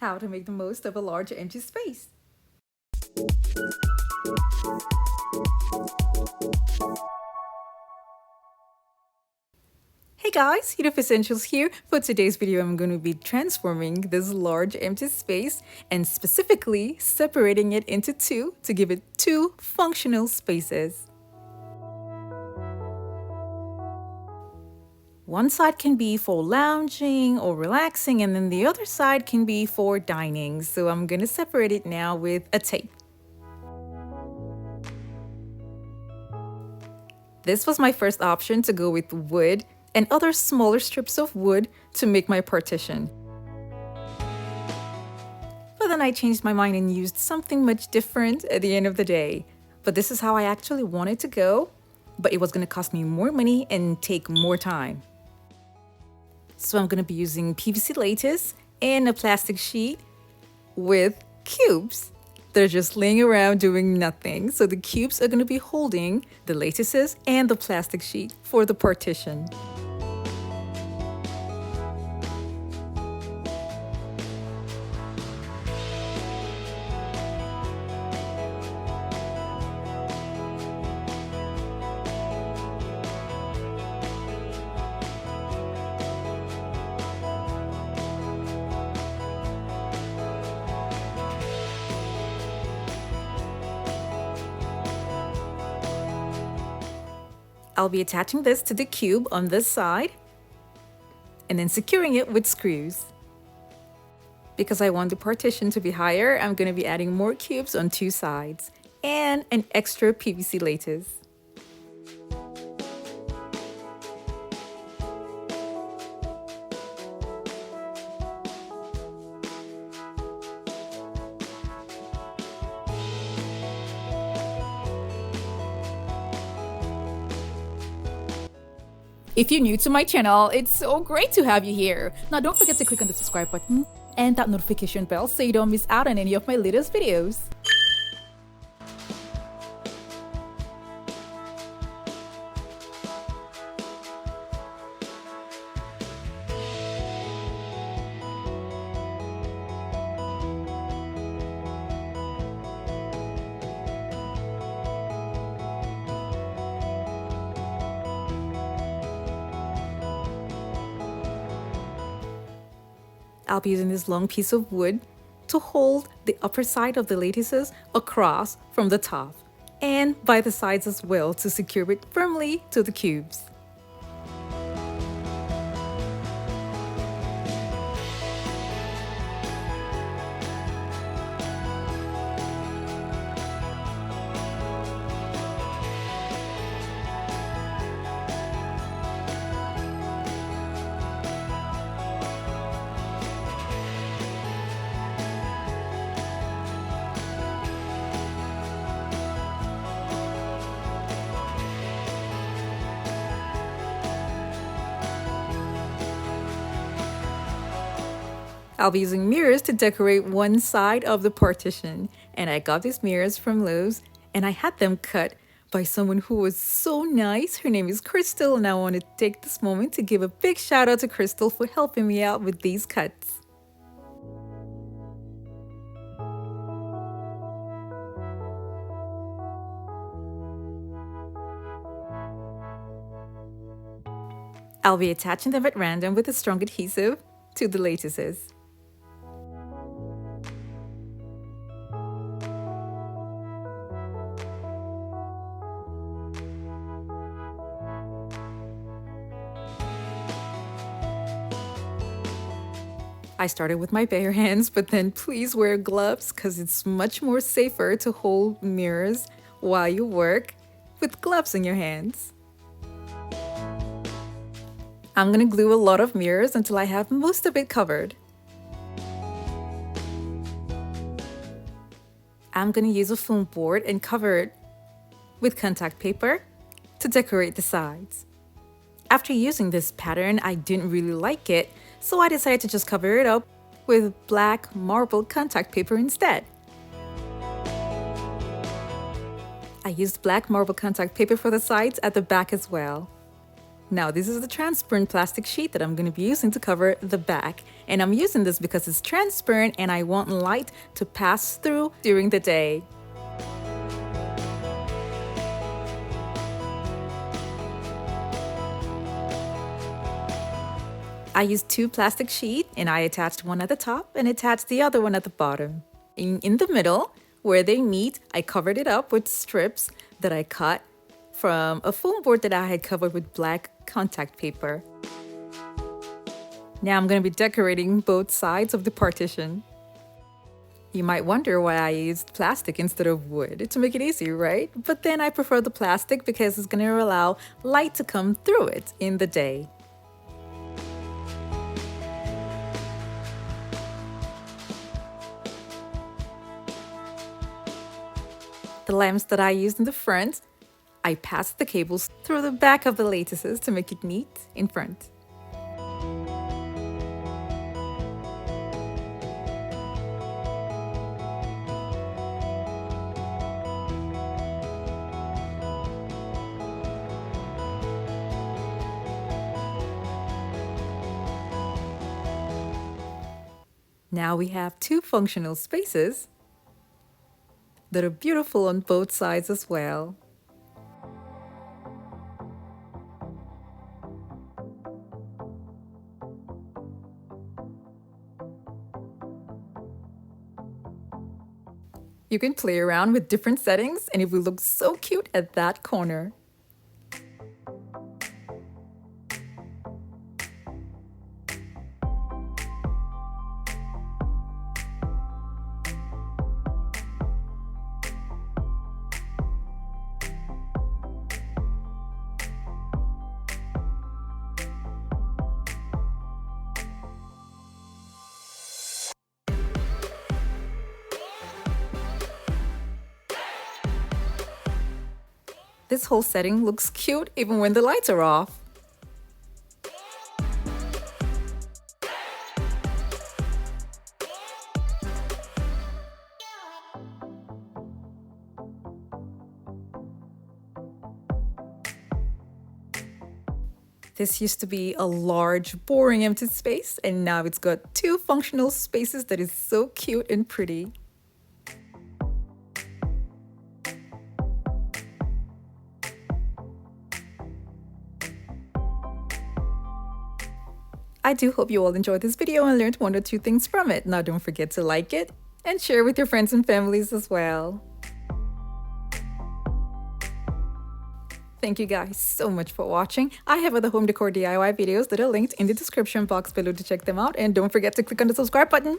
How to make the most of a large empty space. Hey guys, Yoduvh Essentials here. For today's video, I'm going to be transforming this large empty space and specifically separating it into two to give it two functional spaces. One side can be for lounging or relaxing, and then the other side can be for dining. So I'm going to separate it now with a tape. This was my first option to go with wood and other smaller strips of wood to make my partition. But then I changed my mind and used something much different at the end of the day. But this is how I actually wanted to go, but it was going to cost me more money and take more time. So I'm going to be using PVC lattice and a plastic sheet with cubes. They're just laying around doing nothing. So the cubes are going to be holding the lattices and the plastic sheet for the partition. I'll be attaching this to the cube on this side and then securing it with screws. Because I want the partition to be higher, I'm going to be adding more cubes on two sides and an extra PVC lattice. If you're new to my channel, it's so great to have you here. Now don't forget to click on the subscribe button and that notification bell so you don't miss out on any of my latest videos. I'll be using this long piece of wood to hold the upper side of the lattices across from the top and by the sides as well to secure it firmly to the cubes. I'll be using mirrors to decorate one side of the partition. And I got these mirrors from Lowe's and I had them cut by someone who was so nice. Her name is Crystal, and I want to take this moment to give a big shout out to Crystal for helping me out with these cuts. I'll be attaching them at random with a strong adhesive to the lattices. I started with my bare hands, but then please wear gloves because it's much more safer to hold mirrors while you work with gloves in your hands. I'm going to glue a lot of mirrors until I have most of it covered. I'm going to use a foam board and cover it with contact paper to decorate the sides. After using this pattern, I didn't really like it, so I decided to just cover it up with black marble contact paper instead. I used black marble contact paper for the sides at the back as well. Now this is the transparent plastic sheet that I'm going to be using to cover the back. And I'm using this because it's transparent and I want light to pass through during the day. I used 2 plastic sheets and I attached one at the top and attached the other one at the bottom. In the middle, where they meet, I covered it up with strips that I cut from a foam board that I had covered with black contact paper. Now I'm going to be decorating both sides of the partition. You might wonder why I used plastic instead of wood to make it easy, right? But then I prefer the plastic because it's going to allow light to come through it in the day. The lamps that I used in the front, I passed the cables through the back of the lattices to make it neat in front. Now we have 2 functional spaces that are beautiful on both sides as well. You can play around with different settings and it will look so cute at that corner. This whole setting looks cute even when the lights are off. This used to be a large, boring, empty space, and now it's got 2 functional spaces that is so cute and pretty. I do hope you all enjoyed this video and learned 1 or 2 things from it. Now don't forget to like it and share with your friends and families as well. Thank you guys so much for watching. I have other home decor DIY videos that are linked in the description box below to check them out. And don't forget to click on the subscribe button.